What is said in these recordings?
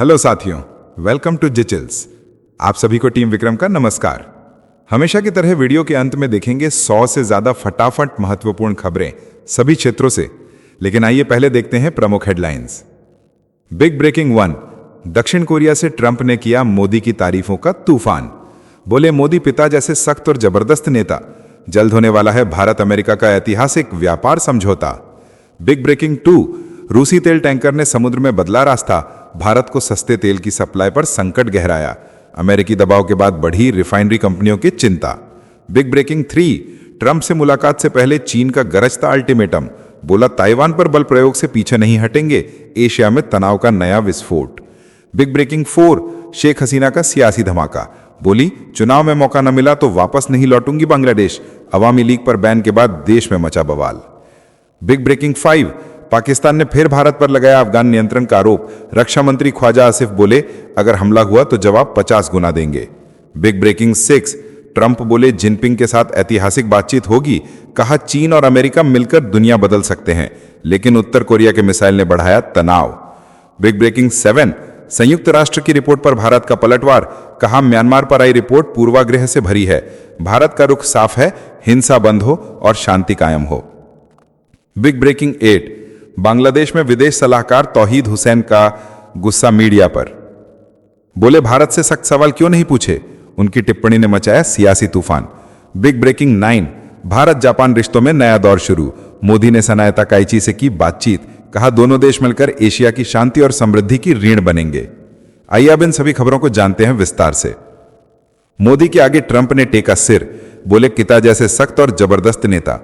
Hello साथियों, welcome to जिचिल्स। आप सभी को टीम विक्रम का नमस्कार। हमेशा की तरह वीडियो के अंत में देखेंगे 100 से ज्यादा फटाफट महत्वपूर्ण खबरें सभी क्षेत्रों से। लेकिन आइए पहले देखते हैं प्रमुख हेडलाइंस। बिग ब्रेकिंग 1, दक्षिण कोरिया से ट्रंप ने किया मोदी की तारीफों का तूफान। बोले मोदी पिता जैसे सख्त और जबरदस्त नेता। जल्द होने वाला है भारत अमेरिका का ऐतिहासिक व्यापार समझौता। बिग ब्रेकिंग 2, रूसी तेल टैंकर ने समुद्र में बदला रास्ता, भारत को सस्ते तेल की सप्लाई पर संकट गहराया। अमेरिकी दबाव के बाद बढ़ी रिफाइनरी कंपनियों की चिंता। बिग ब्रेकिंग 3, ट्रंप से मुलाकात से पहले चीन का गरजता अल्टीमेटम। बोला ताइवान पर बल प्रयोग से पीछे नहीं हटेंगे, एशिया में तनाव का नया विस्फोट। बिग ब्रेकिंग 4, शेख हसीना का सियासी धमाका। बोली चुनाव में मौका न मिला तो वापस नहीं लौटूंगी बांग्लादेश। अवामी लीग पर बैन के बाद देश में मचा बवाल। बिग ब्रेकिंग 5, पाकिस्तान ने फिर भारत पर लगाया अफगान नियंत्रण का आरोप। रक्षा मंत्री ख्वाजा आसिफ बोले अगर हमला हुआ तो जवाब 50 गुना देंगे। बिग ब्रेकिंग 6, ट्रंप बोले जिनपिंग के साथ ऐतिहासिक बातचीत होगी। कहा चीन और अमेरिका मिलकर दुनिया बदल सकते हैं, लेकिन उत्तर कोरिया के मिसाइल ने बढ़ाया तनाव। बिग ब्रेकिंग 7, संयुक्त राष्ट्र की रिपोर्ट पर भारत का पलटवार। कहा म्यांमार पर आई रिपोर्ट पूर्वाग्रह से भरी है। भारत का रुख साफ है, हिंसा बंद हो और शांति कायम हो। बिग ब्रेकिंग 8, बांग्लादेश में विदेश सलाहकार तौहीद हुसैन का गुस्सा मीडिया पर। बोले भारत से सख्त सवाल क्यों नहीं पूछे। उनकी टिप्पणी ने मचाया सियासी तूफान। बिग ब्रेकिंग 9, भारत जापान रिश्तों में नया दौर शुरू। मोदी ने सनाया ताकाइची से की बातचीत। कहा दोनों देश मिलकर एशिया की शांति और समृद्धि की रीढ़ बनेंगे। आइए अब इन सभी खबरों को जानते हैं विस्तार से। मोदी के आगे ट्रंप ने टेका सिर। बोले पिता जैसे सख्त और जबरदस्त नेता।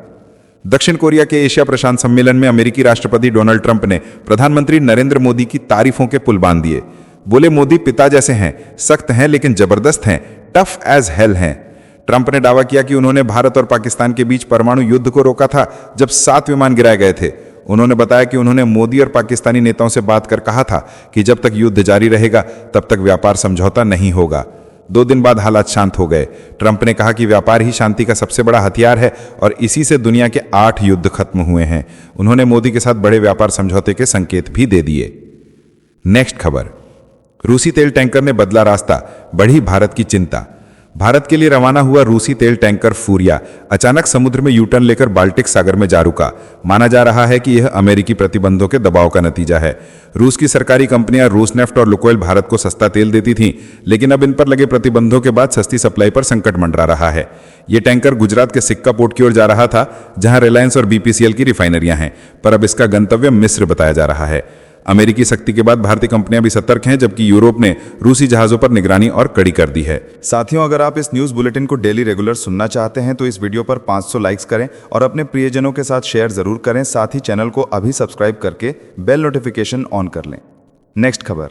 दक्षिण कोरिया के एशिया प्रशांत सम्मेलन में अमेरिकी राष्ट्रपति डोनाल्ड ट्रंप ने प्रधानमंत्री नरेंद्र मोदी की तारीफों के पुल बांध दिए। बोले मोदी पिता जैसे हैं, सख्त हैं लेकिन जबरदस्त हैं, टफ एज हेल हैं। ट्रंप ने दावा किया कि उन्होंने भारत और पाकिस्तान के बीच परमाणु युद्ध को रोका था जब 7 विमान गिराए गए थे। उन्होंने बताया कि उन्होंने मोदी और पाकिस्तानी नेताओं से बात कर कहा था कि जब तक युद्ध जारी रहेगा तब तक व्यापार समझौता नहीं होगा। 2 दिन बाद हालात शांत हो गए। ट्रंप ने कहा कि व्यापार ही शांति का सबसे बड़ा हथियार है और इसी से दुनिया के 8 युद्ध खत्म हुए हैं। उन्होंने मोदी के साथ बड़े व्यापार समझौते के संकेत भी दे दिए। नेक्स्ट खबर, रूसी तेल टैंकर ने बदला रास्ता, बढ़ी भारत की चिंता। भारत के लिए रवाना हुआ रूसी तेल टैंकर फूरिया अचानक समुद्र में यूटर्न लेकर बाल्टिक सागर में जा रुका। माना जा रहा है कि यह अमेरिकी प्रतिबंधों के दबाव का नतीजा है। रूस की सरकारी कंपनियां रोसनेफ्ट और लुकोइल भारत को सस्ता तेल देती थीं, लेकिन अब इन पर लगे प्रतिबंधों के बाद सस्ती सप्लाई पर संकट मंडरा रहा है। यह टैंकर गुजरात के सिक्का पोर्ट की ओर जा रहा था, जहां रिलायंस और बीपीसीएल की रिफाइनरियां हैं, पर अब इसका गंतव्य मिस्र बताया जा रहा है। अमेरिकी सख्ती के बाद भारतीय कंपनियां भी सतर्क हैं, जबकि यूरोप ने रूसी जहाजों पर निगरानी और कड़ी कर दी है। साथियों, अगर आप इस न्यूज़ बुलेटिन को डेली रेगुलर सुनना चाहते हैं तो इस वीडियो पर 500 लाइक्स करें और अपने प्रियजनों के साथ शेयर जरूर करें। साथ ही चैनल को अभी सब्सक्राइब करके बेल नोटिफिकेशन ऑन कर लें। नेक्स्ट खबर,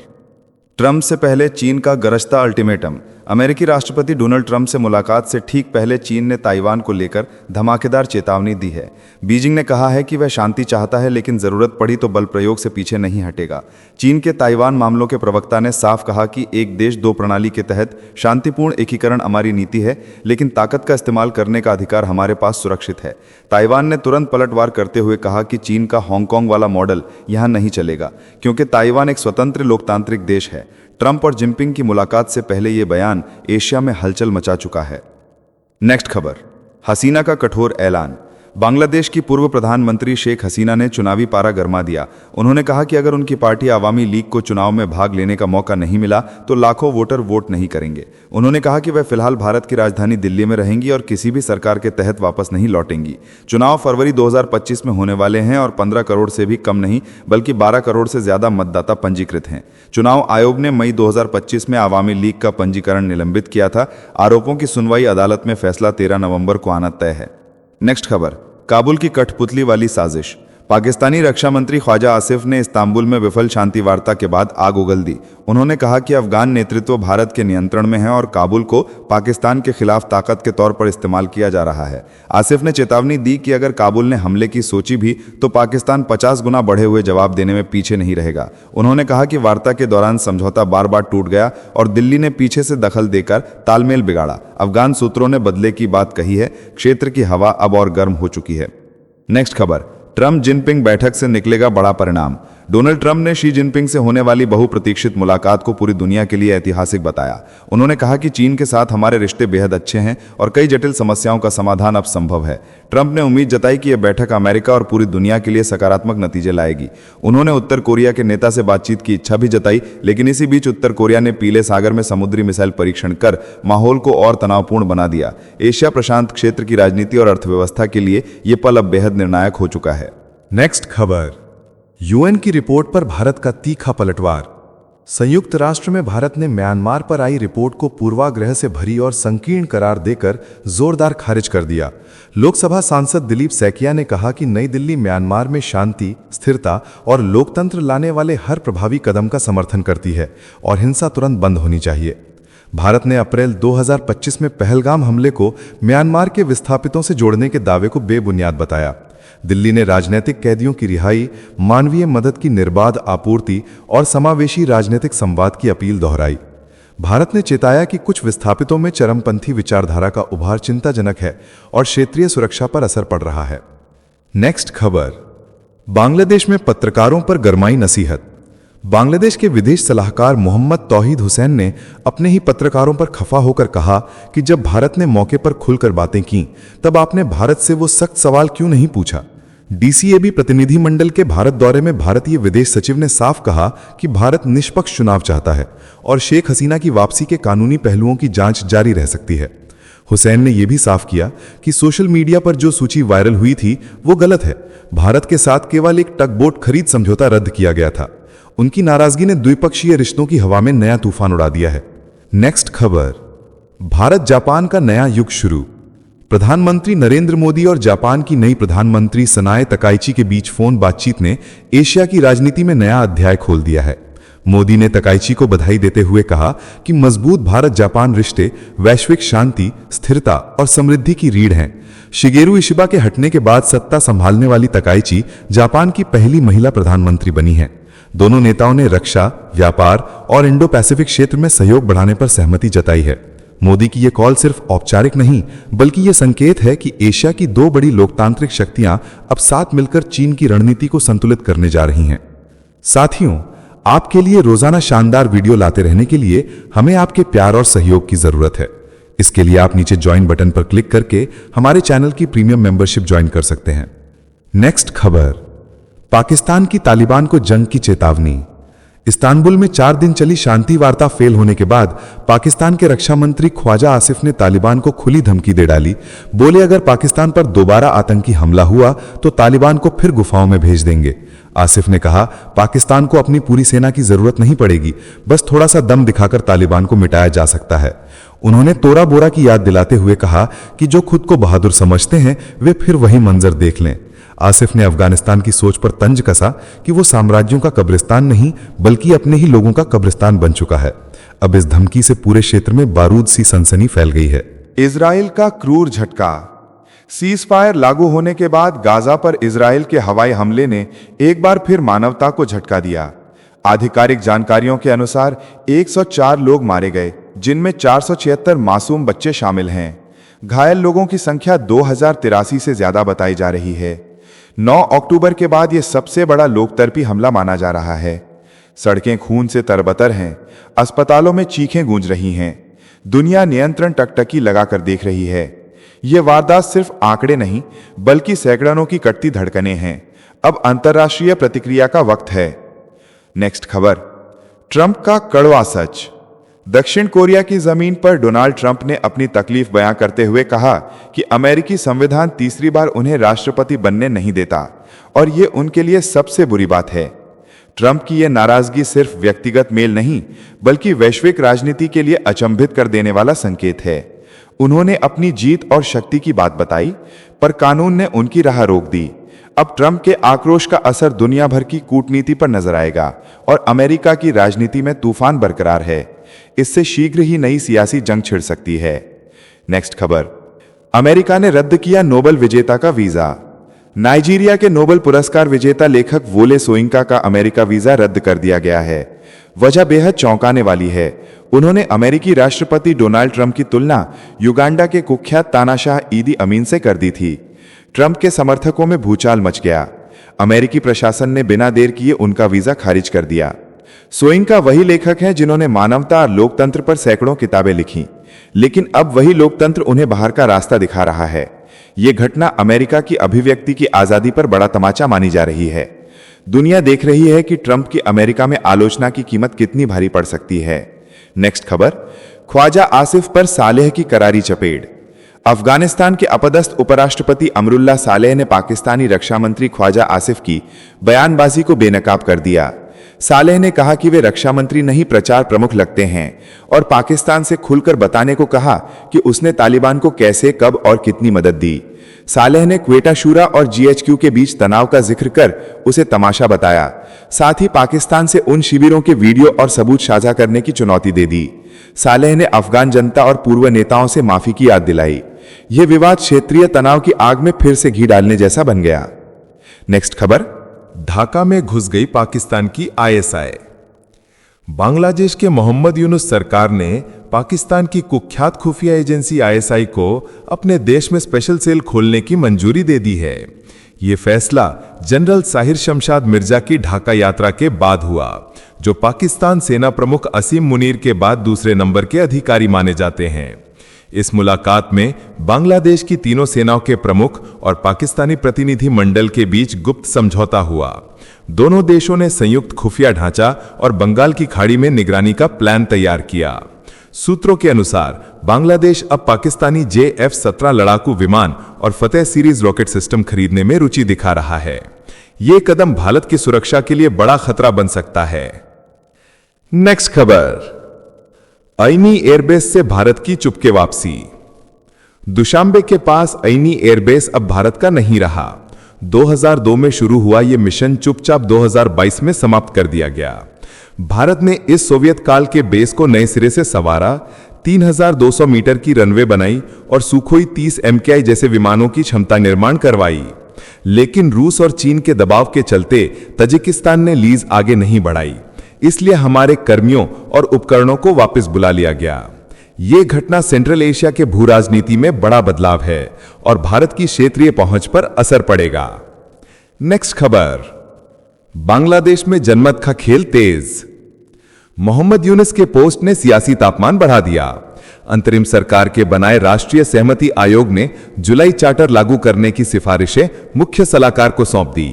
ट्रंप से पहले चीन का गरजता अल्टीमेटम। अमेरिकी राष्ट्रपति डोनाल्ड ट्रंप से मुलाकात से ठीक पहले चीन ने ताइवान को लेकर धमाकेदार चेतावनी दी है। बीजिंग ने कहा है कि वह शांति चाहता है, लेकिन जरूरत पड़ी तो बल प्रयोग से पीछे नहीं हटेगा। चीन के ताइवान मामलों के प्रवक्ता ने साफ कहा कि एक देश दो प्रणाली के तहत शांतिपूर्ण एकीकरण हमारी नीति है, लेकिन ताकत का इस्तेमाल करने का अधिकार हमारे पास सुरक्षित है। ताइवान ने तुरंत पलटवार करते हुए कहा कि चीन का हांगकांग वाला मॉडल यहां नहीं चलेगा, क्योंकि ताइवान एक स्वतंत्र लोकतांत्रिक देश है। ट्रंप और जिनपिंग की मुलाकात से पहले यह बयान एशिया में हलचल मचा चुका है। नेक्स्ट खबर, हसीना का कठोर ऐलान। बांग्लादेश की पूर्व प्रधानमंत्री शेख हसीना ने चुनावी पारा गरमा दिया। उन्होंने कहा कि अगर उनकी पार्टी अवामी लीग को चुनाव में भाग लेने का मौका नहीं मिला तो लाखों वोटर वोट नहीं करेंगे। उन्होंने कहा कि वह फिलहाल भारत की राजधानी दिल्ली में रहेंगी और किसी भी सरकार के तहत वापस नहीं लौटेंगी। चुनाव फरवरी 2025 में होने वाले हैं और 15 करोड़ से भी कम नहीं बल्कि 12 करोड़ से ज्यादा मतदाता पंजीकृत हैं। चुनाव आयोग ने मई 2025 में अवामी लीग का पंजीकरण निलंबित किया था। आरोपों की सुनवाई अदालत में फैसला 13 नवंबर को आना तय है। नेक्स्ट खबर, काबुल की कठपुतली वाली साजिश। पाकिस्तानी रक्षा मंत्री ख्वाजा आसिफ ने इस्तांबुल में विफल शांति वार्ता के बाद आग उगल दी। उन्होंने कहा कि अफगान नेतृत्व भारत के नियंत्रण में है और काबुल को पाकिस्तान के खिलाफ ताकत के तौर पर इस्तेमाल किया जा रहा है। आसिफ ने चेतावनी दी कि अगर काबुल ने हमले की सोची भी तो पाकिस्तान 50 गुना बढ़े हुए जवाब देने में पीछे नहीं रहेगा। उन्होंने कहा कि वार्ता के दौरान समझौता बार बार टूट गया और दिल्ली ने पीछे से दखल देकर तालमेल बिगाड़ा। अफगान सूत्रों ने बदले की बात कही है। क्षेत्र की हवा अब और गर्म हो चुकी है। नेक्स्ट खबर, ट्रंप जिनपिंग बैठक से निकलेगा बड़ा परिणाम। डोनाल्ड ट्रंप ने शी जिनपिंग से होने वाली बहुप्रतीक्षित मुलाकात को पूरी दुनिया के लिए ऐतिहासिक बताया। उन्होंने कहा कि चीन के साथ हमारे रिश्ते बेहद अच्छे हैं और कई जटिल समस्याओं का समाधान अब संभव है। ट्रंप ने उम्मीद जताई कि यह बैठक अमेरिका और पूरी दुनिया के लिए सकारात्मक नतीजे लाएगी। उन्होंने उत्तर कोरिया के नेता से बातचीत की इच्छा भी जताई, लेकिन इसी बीच उत्तर कोरिया ने पीले सागर में समुद्री मिसाइल परीक्षण कर माहौल को और तनावपूर्ण बना दिया। एशिया प्रशांत क्षेत्र की राजनीति और अर्थव्यवस्था के लिए यह पल अब बेहद निर्णायक हो चुका है। नेक्स्ट खबर, यूएन की रिपोर्ट पर भारत का तीखा पलटवार। संयुक्त राष्ट्र में भारत ने म्यांमार पर आई रिपोर्ट को पूर्वाग्रह से भरी और संकीर्ण करार देकर जोरदार खारिज कर दिया। लोकसभा सांसद दिलीप सैकिया ने कहा कि नई दिल्ली म्यांमार में शांति, स्थिरता और लोकतंत्र लाने वाले हर प्रभावी कदम का समर्थन करती है और हिंसा तुरंत बंद होनी चाहिए। भारत ने अप्रैल 2025 में पहलगाम हमले को म्यांमार के विस्थापितों से जोड़ने के दावे को बेबुनियाद बताया। दिल्ली ने राजनीतिक कैदियों की रिहाई, मानवीय मदद की निर्बाध आपूर्ति और समावेशी राजनीतिक संवाद की अपील दोहराई। भारत ने चेताया कि कुछ विस्थापितों में चरमपंथी विचारधारा का उभार चिंताजनक है और क्षेत्रीय सुरक्षा पर असर पड़ रहा है। नेक्स्ट खबर, बांग्लादेश में पत्रकारों पर गरमाई नसीहत। बांग्लादेश के विदेश सलाहकार मोहम्मद तौहीद हुसैन ने अपने ही पत्रकारों पर खफा होकर कहा कि जब भारत ने मौके पर खुलकर बातें की तब आपने भारत से वो सख्त सवाल क्यों नहीं पूछा। डीसीएबी प्रतिनिधिमंडल के भारत दौरे में भारतीय विदेश सचिव ने साफ कहा कि भारत निष्पक्ष चुनाव चाहता है और शेख हसीना की वापसी के कानूनी पहलुओं की जांच जारी रह सकती है। हुसैन ने यह भी साफ किया कि सोशल मीडिया पर जो सूची वायरल हुई थी वो गलत है। भारत के साथ केवल एक टगबोट खरीद समझौता रद्द किया गया था। उनकी नाराजगी ने द्विपक्षीय रिश्तों की हवा में नया तूफान उड़ा दिया है। नेक्स्ट खबर, भारत जापान का नया युग शुरू। प्रधानमंत्री नरेंद्र मोदी और जापान की नई प्रधानमंत्री सनाए तकाइची के बीच फोन बातचीत ने एशिया की राजनीति में नया अध्याय खोल दिया है। मोदी ने तकाइची को बधाई देते हुए कहा कि मजबूत भारत जापान रिश्ते वैश्विक शांति, स्थिरता और समृद्धि की रीढ़ हैं। शिगेरू इशिबा के हटने के बाद सत्ता संभालने वाली तकाइची जापान की पहली महिला प्रधानमंत्री बनी है। दोनों नेताओं ने रक्षा, व्यापार और इंडो पैसिफिक क्षेत्र में सहयोग बढ़ाने पर सहमति जताई है। मोदी की यह कॉल सिर्फ औपचारिक नहीं बल्कि यह संकेत है कि एशिया की दो बड़ी लोकतांत्रिक शक्तियां अब साथ मिलकर चीन की रणनीति को संतुलित करने जा रही हैं। साथियों, आपके लिए रोजाना शानदार वीडियो लाते रहने के लिए हमें आपके प्यार और सहयोग की जरूरत है। इसके लिए आप नीचे ज्वाइन बटन पर क्लिक करके हमारे चैनल की प्रीमियम मेंबरशिप ज्वाइन कर सकते हैं। नेक्स्ट खबर, पाकिस्तान की तालिबान को जंग की चेतावनी। इस्तांबुल में 4 दिन चली शांति वार्ता फेल होने के बाद पाकिस्तान के रक्षा मंत्री ख्वाजा आसिफ ने तालिबान को खुली धमकी दे डाली। बोले अगर पाकिस्तान पर दोबारा आतंकी हमला हुआ तो तालिबान को फिर गुफाओं में भेज देंगे। आसिफ ने कहा पाकिस्तान को अपनी पूरी सेना की जरूरत नहीं पड़ेगी, बस थोड़ा सा दम दिखाकर तालिबान को मिटाया जा सकता है। उन्होंने तोरा बोरा की याद दिलाते हुए कहा कि जो खुद को बहादुर समझते हैं वे फिर वही मंजर देख लें। आसिफ ने अफगानिस्तान की सोच पर तंज कसा कि वो साम्राज्यों का कब्रिस्तान नहीं बल्कि अपने ही लोगों का कब्रिस्तान बन चुका है। अब इस धमकी से पूरे क्षेत्र में बारूद सी सनसनी फैल गई है। इजराइल का क्रूर झटका। सीज फायर लागू होने के बाद गाजा पर इजराइल के हवाई हमले ने एक बार फिर मानवता को झटका दिया। आधिकारिक जानकारियों के अनुसार 104 लोग मारे गए, जिनमें 476 मासूम बच्चे शामिल हैं। घायल लोगों की संख्या 2083 से ज्यादा बताई जा रही है। 9 अक्टूबर के बाद यह सबसे बड़ा लोकतरपी हमला माना जा रहा है। सड़कें खून से तरबतर हैं, अस्पतालों में चीखें गूंज रही हैं। दुनिया नियंत्रण टकटकी लगाकर देख रही है। यह वारदात सिर्फ आंकड़े नहीं बल्कि सैकड़ों की कटती धड़कनें हैं। अब अंतर्राष्ट्रीय प्रतिक्रिया का वक्त है। नेक्स्ट खबर, ट्रंप का कड़वा सच। दक्षिण कोरिया की जमीन पर डोनाल्ड ट्रंप ने अपनी तकलीफ बयां करते हुए कहा कि अमेरिकी संविधान तीसरी बार उन्हें राष्ट्रपति बनने नहीं देता और ये उनके लिए सबसे बुरी बात है। ट्रंप की यह नाराजगी सिर्फ व्यक्तिगत मेल नहीं बल्कि वैश्विक राजनीति के लिए अचंभित कर देने वाला संकेत है। उन्होंने अपनी जीत और शक्ति की बात बताई, पर कानून ने उनकी राह रोक दी। अब ट्रंप के आक्रोश का असर दुनिया भर की कूटनीति पर नजर आएगा और अमेरिका की राजनीति में तूफान बरकरार है। इससे शीघ्र ही नई सियासी जंग छिड़ सकती है। नेक्स्ट खबर, अमेरिका ने रद्द किया नोबेल विजेता का वीजा। नाइजीरिया के नोबेल पुरस्कार विजेता लेखक वोले सोयिंका का अमेरिका वीजा रद्द कर दिया गया है। वजह बेहद चौंकाने वाली है। उन्होंने अमेरिकी राष्ट्रपति डोनाल्ड ट्रंप की तुलना युगांडा के कुख्यात तानाशाह ईदी अमीन से कर दी थी। ट्रंप के समर्थकों में भूचाल मच गया। अमेरिकी प्रशासन ने बिना देर किए उनका वीजा खारिज कर दिया। सोइंका वही लेखक हैं जिन्होंने मानवता और लोकतंत्र पर सैकड़ों किताबें लिखी, लेकिन अब वही लोकतंत्र उन्हें बाहर का रास्ता दिखा रहा है। यह घटना अमेरिका की अभिव्यक्ति की आजादी पर बड़ा तमाचा मानी जा रही है। दुनिया देख रही है कि ट्रंप की अमेरिका में आलोचना की कीमत कितनी भारी पड़ सकती है। नेक्स्ट खबर, ख्वाजा आसिफ पर सालेह की करारी चपेट। अफगानिस्तान के अपदस्थ उपराष्ट्रपति अमरुल्लाह सालेह ने पाकिस्तानी रक्षा मंत्री ख्वाजा आसिफ की बयानबाजी को बेनकाब कर दिया। सालेह ने कहा कि वे रक्षा मंत्री नहीं प्रचार प्रमुख लगते हैं और पाकिस्तान से खुलकर बताने को कहा कि उसने तालिबान को कैसे, कब और कितनी मदद दी। सालेह ने क्वेटा शूरा और जीएचक्यू के बीच तनाव का जिक्र कर उसे तमाशा बताया। साथ ही पाकिस्तान से उन शिविरों के वीडियो और सबूत साझा करने की चुनौती दे दी। सालेह ने अफगान जनता और पूर्व नेताओं से माफी की याद दिलाई। यह विवाद क्षेत्रीय तनाव की आग में फिर से घी डालने जैसा बन गया। नेक्स्ट खबर, ढाका में घुस गई पाकिस्तान की आईएसआई। बांग्लादेश के मोहम्मद यूनुस सरकार ने पाकिस्तान की कुख्यात खुफिया एजेंसी आईएसआई को अपने देश में स्पेशल सेल खोलने की मंजूरी दे दी है। यह फैसला जनरल साहिर शमशाद मिर्जा की ढाका यात्रा के बाद हुआ, जो पाकिस्तान सेना प्रमुख असीम मुनीर के बाद दूसरे नंबर के अधिकारी माने जाते हैं। इस मुलाकात में बांग्लादेश की तीनों सेनाओं के प्रमुख और पाकिस्तानी प्रतिनिधि मंडल के बीच गुप्त समझौता हुआ। दोनों देशों ने संयुक्त खुफिया ढांचा और बंगाल की खाड़ी में निगरानी का प्लान तैयार किया। सूत्रों के अनुसार बांग्लादेश अब पाकिस्तानी JF-17 लड़ाकू विमान और फतेह सीरीज रॉकेट सिस्टम खरीदने में रुचि दिखा रहा है। यह कदम भारत की सुरक्षा के लिए बड़ा खतरा बन सकता है। नेक्स्ट खबर, ऐनी एयरबेस से भारत की चुपके वापसी। दुशांबे के पास ऐनी एयरबेस अब भारत का नहीं रहा। 2002 में शुरू हुआ यह मिशन चुपचाप 2022 में समाप्त कर दिया गया। भारत ने इस सोवियत काल के बेस को नए सिरे से संवारा, 3200 मीटर की रनवे बनाई और सुखोई 30 MKI जैसे विमानों की क्षमता निर्माण करवाई। लेकिन रूस और चीन के दबाव के चलते तजिकिस्तान ने लीज आगे नहीं बढ़ाई, इसलिए हमारे कर्मियों और उपकरणों को वापस बुला लिया गया। यह घटना सेंट्रल एशिया के भू राजनीति में बड़ा बदलाव है और भारत की क्षेत्रीय पहुंच पर असर पड़ेगा। नेक्स्ट खबर, बांग्लादेश में जनमत का खेल तेज। मोहम्मद यूनुस के पोस्ट ने सियासी तापमान बढ़ा दिया। अंतरिम सरकार के बनाए राष्ट्रीय सहमति आयोग ने जुलाई चार्टर लागू करने की सिफारिशें मुख्य सलाहकार को सौंप दी।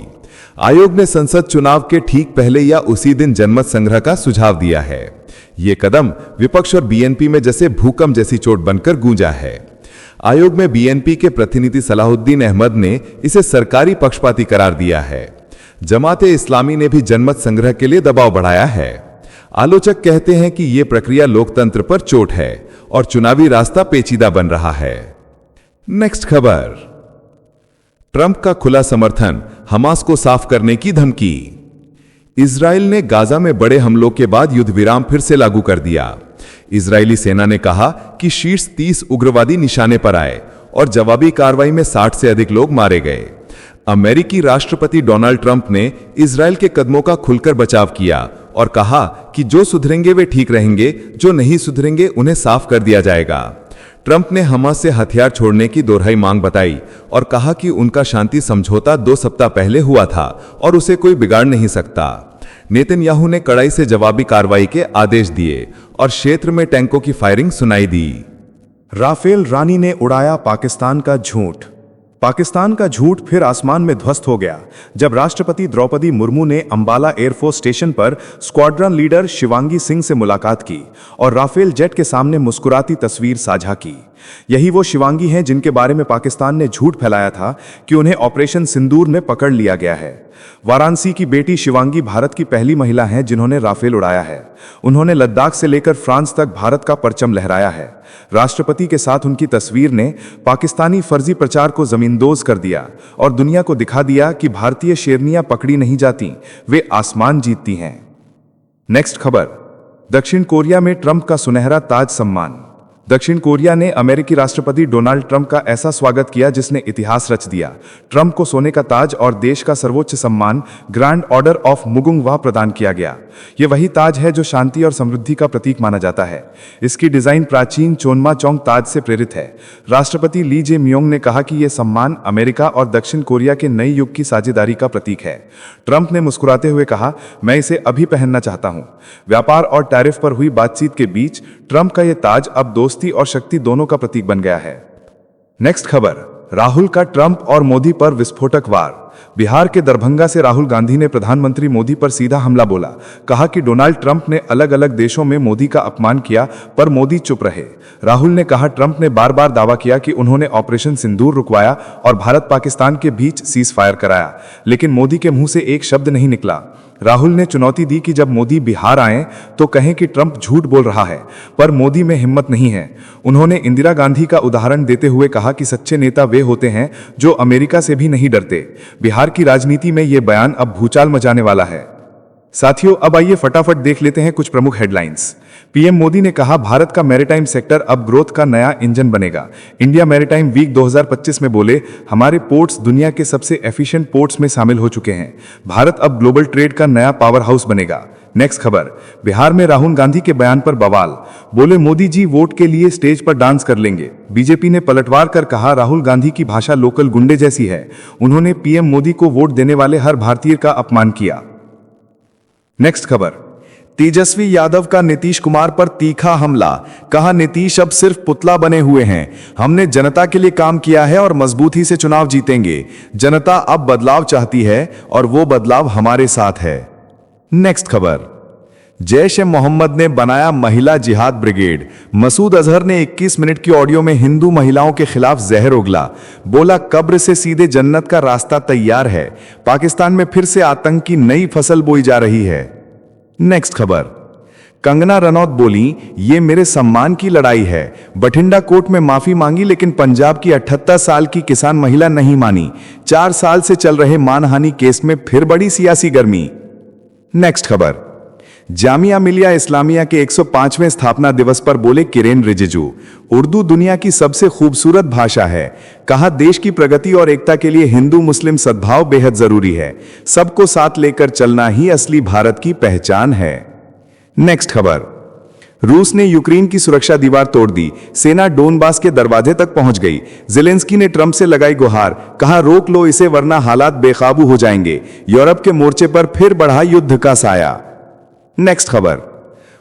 आयोग ने संसद चुनाव के ठीक पहले या उसी दिन जनमत संग्रह का सुझाव दिया है। यह कदम विपक्ष और बीएनपी में जैसे भूकंप जैसी चोट बनकर गूंजा है। आयोग में बीएनपी के प्रतिनिधि सलाहुद्दीन अहमद ने इसे सरकारी पक्षपाती करार दिया है। जमाते इस्लामी ने भी जनमत संग्रह के लिए दबाव बढ़ाया है। आलोचक कहते हैं कि यह प्रक्रिया लोकतंत्र पर चोट है और चुनावी रास्ता पेचीदा बन रहा है। नेक्स्ट खबर, ट्रंप का खुला समर्थन, हमास को साफ करने की धमकी। इजराइल ने गाजा में बड़े हमलों के बाद युद्ध विराम फिर से लागू कर दिया। इजरायली सेना ने कहा कि शीर्ष 30 उग्रवादी निशाने पर आए और जवाबी कार्रवाई में 60 से अधिक लोग मारे गए। अमेरिकी राष्ट्रपति डोनाल्ड ट्रंप ने इजराइल के कदमों का खुलकर बचाव किया और कहा कि जो सुधरेंगे वे ठीक रहेंगे, जो नहीं सुधरेंगे उन्हें साफ कर दिया जाएगा। ट्रंप ने हमास से हथियार छोड़ने की दोहराई मांग बताई और कहा कि उनका शांति समझौता 2 सप्ताह पहले हुआ था और उसे कोई बिगाड़ नहीं सकता। नेतन्याहू ने कड़ाई से जवाबी कार्रवाई के आदेश दिए और क्षेत्र में टैंकों की फायरिंग सुनाई दी। राफेल रानी ने उड़ाया पाकिस्तान का झूठ। पाकिस्तान का झूठ फिर आसमान में ध्वस्त हो गया जब राष्ट्रपति द्रौपदी मुर्मू ने अंबाला एयरफोर्स स्टेशन पर स्क्वाड्रन लीडर शिवांगी सिंह से मुलाकात की और राफेल जेट के सामने मुस्कुराती तस्वीर साझा की। यही वो शिवांगी हैं जिनके बारे में पाकिस्तान ने झूठ फैलाया था कि उन्हें ऑपरेशन सिंदूर में पकड़ लिया गया है। वाराणसी की बेटी शिवांगी भारत की पहली महिला हैं जिन्होंने राफेल उड़ाया है। उन्होंने लद्दाख से लेकर फ्रांस तक भारत का परचम लहराया है। राष्ट्रपति के साथ उनकी तस्वीर ने पाकिस्तानी फर्जी प्रचार को जमींदोज कर दिया और दुनिया को दिखा दिया कि भारतीय शेरनियां पकड़ी नहीं जाती, वे आसमान जीतती हैं। नेक्स्ट खबर, दक्षिण कोरिया में ट्रंप का सुनहरा ताज सम्मान। दक्षिण कोरिया ने अमेरिकी राष्ट्रपति डोनाल्ड ट्रंप का ऐसा स्वागत किया जिसने इतिहास रच दिया। ट्रंप को सोने का ताज और देश का सर्वोच्च सम्मान ग्रैंड ऑर्डर ऑफ मुगुंगवा प्रदान किया गया। यह वही ताज है जो शांति और समृद्धि का प्रतीक माना जाता है। इसकी डिजाइन प्राचीन चोनमाचोंग ताज से प्रेरित है। राष्ट्रपति ली जे म्योंग ने कहा कि यह सम्मान अमेरिका और दक्षिण कोरिया के नए युग की साझेदारी का प्रतीक है। ट्रंप ने मुस्कुराते हुए कहा, मैं इसे अभी पहनना चाहता हूं। व्यापार और टैरिफ पर हुई बातचीत के बीच ट्रंप का यह ताज अब दोस्ती और शक्ति दोनों का प्रतीक बन गया है। नेक्स्ट खबर, राहुल का ट्रंप और मोदी पर विस्फोटक वार। बिहार के दरभंगा से राहुल गांधी ने प्रधानमंत्री मोदी पर सीधा हमला बोला। कहा कि डोनाल्ड ट्रंप ने अलग अलग देशों में मोदी का अपमान किया पर मोदी चुप रहे। राहुल ने कहा, ट्रंप ने बार बार दावा किया कि उन्होंने ऑपरेशन सिंदूर रुकवाया और भारत पाकिस्तान के बीच सीज फायर कराया, लेकिन मोदी के मुंह से एक शब्द नहीं निकला। राहुल ने चुनौती दी कि जब मोदी बिहार आए तो कहें कि ट्रंप झूठ बोल रहा है, पर मोदी में हिम्मत नहीं है। उन्होंने इंदिरा गांधी का उदाहरण देते हुए कहा कि सच्चे नेता वे होते हैं जो अमेरिका से भी नहीं डरते। बिहार की राजनीति में यह बयान अब भूचाल मचाने वाला है। साथियों, अब आइए फटाफट देख लेते हैं कुछ प्रमुख हेडलाइंस। पीएम मोदी ने कहा, भारत का मैरीटाइम सेक्टर अब ग्रोथ का नया इंजन बनेगा। इंडिया मैरीटाइम वीक 2025 में बोले, हमारे पोर्ट्स दुनिया के सबसे एफिशिएंट पोर्ट्स में शामिल हो चुके हैं। भारत अब ग्लोबल ट्रेड का नया पावर हाउस बनेगा। नेक्स्ट खबर, बिहार में राहुल गांधी के बयान पर बवाल। बोले, मोदी जी वोट के लिए स्टेज पर डांस कर लेंगे। बीजेपी ने पलटवार कर कहा, राहुल गांधी की भाषा लोकल गुंडे जैसी है। उन्होंने पीएम मोदी को वोट देने वाले हर भारतीय का अपमान किया। नेक्स्ट खबर, तेजस्वी यादव का नीतीश कुमार पर तीखा हमला। कहा, नीतीश अब सिर्फ पुतला बने हुए हैं। हमने जनता के लिए काम किया है और मजबूती से चुनाव जीतेंगे। जनता अब बदलाव चाहती है और वो बदलाव हमारे साथ है। नेक्स्ट खबर, जैश ए मोहम्मद ने बनाया महिला जिहाद ब्रिगेड। मसूद अजहर ने 21 मिनट की ऑडियो में हिंदू महिलाओं के खिलाफ जहर उगला। बोला, कब्र से सीधे जन्नत का रास्ता तैयार है। पाकिस्तान में फिर से आतंक की नई फसल बोई जा रही है। नेक्स्ट खबर, कंगना रनौत बोली, ये मेरे सम्मान की लड़ाई है। बठिंडा कोर्ट में माफी मांगी लेकिन पंजाब की 78 साल की किसान महिला नहीं मानी। 4 साल से चल रहे मानहानि केस में फिर बड़ी सियासी गर्मी। नेक्स्ट खबर, जामिया मिलिया इस्लामिया के 105वें स्थापना दिवस पर बोले किरेन रिजिजू, उर्दू दुनिया की सबसे खूबसूरत भाषा है। कहा, देश की प्रगति और एकता के लिए हिंदू मुस्लिम सद्भाव बेहद जरूरी है। सबको साथ लेकर चलना ही असली भारत की पहचान है। नेक्स्ट खबर, रूस ने यूक्रेन की सुरक्षा दीवार तोड़ दी। सेना डोनबास के दरवाजे तक पहुंच गई। जेलेंस्की ने ट्रंप से लगाई गुहार। कहा, रोक लो इसे वरना हालात बेकाबू हो जाएंगे। यूरोप के मोर्चे पर फिर बढ़ा युद्ध का साया। नेक्स्ट खबर,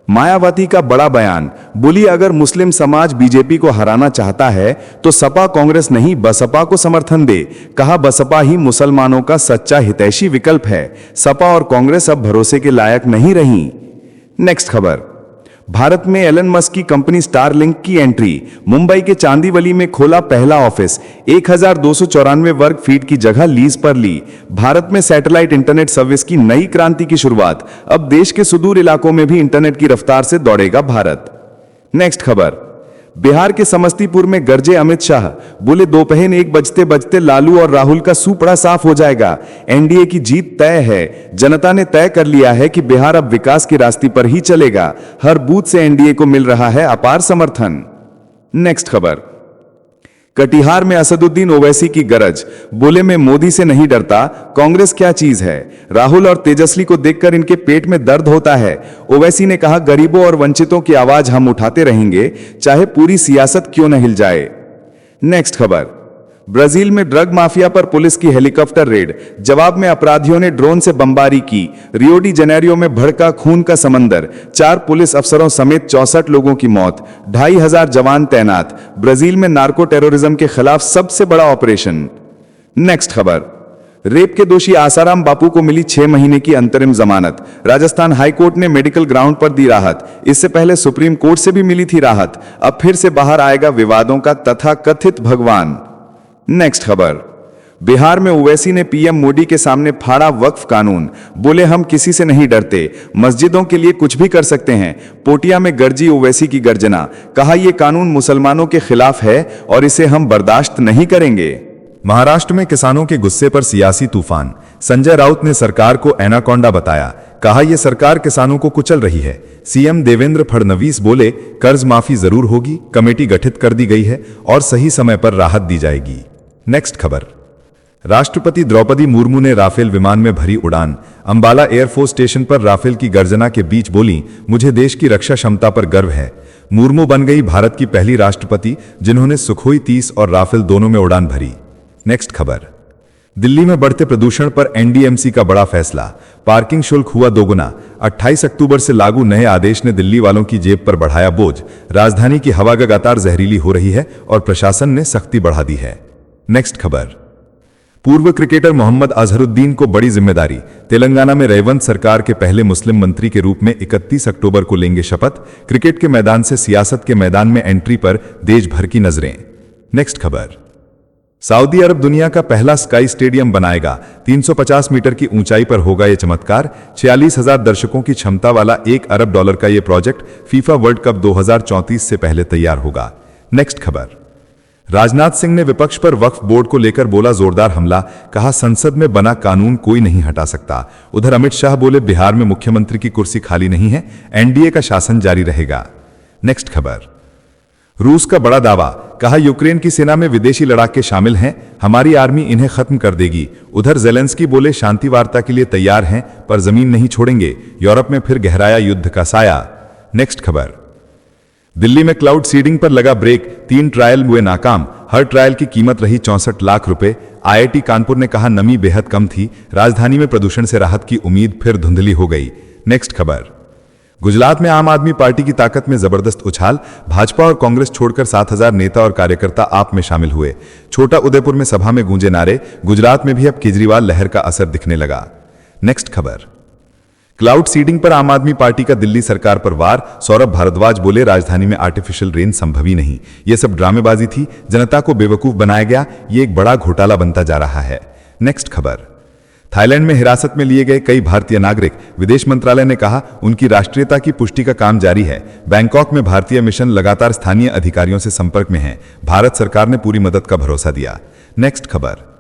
मायावती का बड़ा बयान। बोली, अगर मुस्लिम समाज बीजेपी को हराना चाहता है तो सपा कांग्रेस नहीं बसपा को समर्थन दे। कहा, बसपा ही मुसलमानों का सच्चा हितैषी विकल्प है। सपा और कांग्रेस अब भरोसे के लायक नहीं रही। नेक्स्ट खबर, भारत में एलन मस्क की कंपनी स्टारलिंक की एंट्री। मुंबई के चांदीवली में खोला पहला ऑफिस। 1294 वर्ग फीट की जगह लीज पर ली। भारत में सैटेलाइट इंटरनेट सर्विस की नई क्रांति की शुरुआत। अब देश के सुदूर इलाकों में भी इंटरनेट की रफ्तार से दौड़ेगा भारत। नेक्स्ट खबर, बिहार के समस्तीपुर में गरजे अमित शाह। बोले, दोपहर 1 बजते बजते लालू और राहुल का सूपड़ा साफ हो जाएगा। एनडीए की जीत तय है। जनता ने तय कर लिया है कि बिहार अब विकास की रास्ते पर ही चलेगा। हर बूथ से एनडीए को मिल रहा है अपार समर्थन। नेक्स्ट खबर, कटिहार में असदुद्दीन ओवैसी की गरज। बोले, मैं मोदी से नहीं डरता। कांग्रेस क्या चीज है। राहुल और तेजस्वी को देखकर इनके पेट में दर्द होता है। ओवैसी ने कहा, गरीबों और वंचितों की आवाज हम उठाते रहेंगे, चाहे पूरी सियासत क्यों न हिल जाए। नेक्स्ट खबर, ब्राजील में ड्रग माफिया पर पुलिस की हेलीकॉप्टर रेड। जवाब में अपराधियों ने ड्रोन से बमबारी की। रियो डी जेनेरियो में भड़का खून का समंदर। 4 पुलिस अफसरों समेत 64 लोगों की मौत। 2500 जवान तैनात। ब्राजील में नार्को टेररिज्म के खिलाफ सबसे बड़ा ऑपरेशन। नेक्स्ट खबर, रेप के दोषी आसाराम बापू को मिली 6 महीने की अंतरिम जमानत। राजस्थान हाईकोर्ट ने मेडिकल ग्राउंड पर दी राहत। इससे पहले सुप्रीम कोर्ट से भी मिली थी राहत। अब फिर से बाहर आएगा विवादों का तथाकथित भगवान। नेक्स्ट खबर, बिहार में ओवैसी ने पीएम मोदी के सामने फाड़ा वक्फ कानून। बोले, हम किसी से नहीं डरते। मस्जिदों के लिए कुछ भी कर सकते हैं। पोटिया में गरजी ओवैसी की गर्जना। कहा, यह कानून मुसलमानों के खिलाफ है और इसे हम बर्दाश्त नहीं करेंगे। महाराष्ट्र में किसानों के गुस्से पर सियासी तूफान। संजय राउत ने सरकार को एनाकोंडा बताया। कहा, यह सरकार किसानों को कुचल रही है। सीएम देवेंद्र फडणवीस बोले, कर्ज माफी जरूर होगी, कमेटी गठित कर दी गई है और सही समय पर राहत दी जाएगी। नेक्स्ट खबर, राष्ट्रपति द्रौपदी मुर्मू ने राफेल विमान में भरी उड़ान। अंबाला एयरफोर्स स्टेशन पर राफेल की गर्जना के बीच बोली, मुझे देश की रक्षा क्षमता पर गर्व है। मुर्मू बन गई भारत की पहली राष्ट्रपति जिन्होंने सुखोई 30 और राफेल दोनों में उड़ान भरी। नेक्स्ट खबर, दिल्ली में बढ़ते प्रदूषण पर एनडीएमसी का बड़ा फैसला, पार्किंग शुल्क हुआ दोगुना। 28 अक्टूबर से लागू नए आदेश ने दिल्ली वालों की जेब पर बढ़ाया बोझ। राजधानी की हवा लगातार जहरीली हो रही है और प्रशासन ने सख्ती बढ़ा दी है। नेक्स्ट खबर, पूर्व क्रिकेटर मोहम्मद अजहरुद्दीन को बड़ी जिम्मेदारी, तेलंगाना में रेवंत सरकार के पहले मुस्लिम मंत्री के रूप में 31 अक्टूबर को लेंगे शपथ। क्रिकेट के मैदान से सियासत के मैदान में एंट्री पर देश भर की नजरें। नेक्स्ट खबर, सऊदी अरब दुनिया का पहला स्काई स्टेडियम बनाएगा। 350 मीटर की ऊंचाई पर होगा यह चमत्कार। 46,000 दर्शकों की क्षमता वाला $1 अरब का यह प्रोजेक्ट फीफा वर्ल्ड कप 2034 से पहले तैयार होगा। नेक्स्ट खबर, राजनाथ सिंह ने विपक्ष पर वक्फ बोर्ड को लेकर बोला जोरदार हमला, कहा संसद में बना कानून कोई नहीं हटा सकता। उधर अमित शाह बोले, बिहार में मुख्यमंत्री की कुर्सी खाली नहीं है, एनडीए का शासन जारी रहेगा। नेक्स्ट खबर, रूस का बड़ा दावा, कहा यूक्रेन की सेना में विदेशी लड़ाके शामिल हैं, हमारी आर्मी इन्हें खत्म कर देगी। उधर जेलेंस्की बोले, शांति वार्ता के लिए तैयार हैं पर जमीन नहीं छोड़ेंगे। यूरोप में फिर गहराया युद्ध का साया। नेक्स्ट खबर, दिल्ली में क्लाउड सीडिंग पर लगा ब्रेक, 3 ट्रायल हुए नाकाम, हर ट्रायल की कीमत रही 64 लाख रुपए। आईआईटी कानपुर ने कहा नमी बेहद कम थी, राजधानी में प्रदूषण से राहत की उम्मीद फिर धुंधली हो गई। नेक्स्ट खबर, गुजरात में आम आदमी पार्टी की ताकत में जबरदस्त उछाल, भाजपा और कांग्रेस छोड़कर 7,000 नेता और कार्यकर्ता आप में शामिल हुए। छोटा उदयपुर में सभा में गूंजे नारे, गुजरात में भी अब केजरीवाल लहर का असर दिखने लगा। नेक्स्ट खबर, क्लाउड सीडिंग पर आम आदमी पार्टी का दिल्ली सरकार पर वार, सौरभ भारद्वाज बोले राजधानी में आर्टिफिशियल रेन संभव ही नहीं, यह सब ड्रामेबाजी थी, जनता को बेवकूफ बनाया गया, ये एक बड़ा घोटाला बनता जा रहा है। नेक्स्ट खबर, थाईलैंड में हिरासत में लिए गए कई भारतीय नागरिक, विदेश मंत्रालय ने कहा उनकी राष्ट्रीयता की पुष्टि का काम जारी है। बैंकॉक में भारतीय मिशन लगातार स्थानीय अधिकारियों से संपर्क में है, भारत सरकार ने पूरी मदद का भरोसा दिया। नेक्स्ट खबर,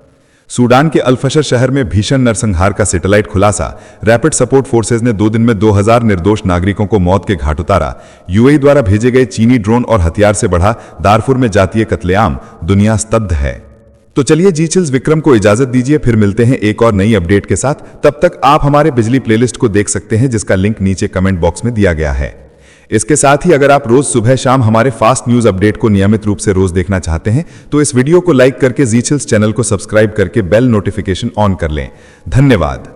सूडान के अल-फशर शहर में भीषण नरसंहार का सैटेलाइट खुलासा, रैपिड सपोर्ट फोर्सेज ने 2 दिन में 2000 निर्दोष नागरिकों को मौत के घाट उतारा। यूएई द्वारा भेजे गए चीनी ड्रोन और हथियार से बढ़ा दारफुर में जातीय कत्लेआम, दुनिया स्तब्ध है। तो चलिए जी चिल्स विक्रम को इजाजत दीजिए, फिर मिलते हैं एक और नई अपडेट के साथ। तब तक आप हमारे बिजली प्लेलिस्ट को देख सकते हैं जिसका लिंक नीचे कमेंट बॉक्स में दिया गया है। इसके साथ ही अगर आप रोज सुबह शाम हमारे फास्ट न्यूज अपडेट को नियमित रूप से रोज देखना चाहते हैं तो इस वीडियो को लाइक करके जी चिल्स चैनल को सब्सक्राइब करके बेल नोटिफिकेशन ऑन कर लें। धन्यवाद।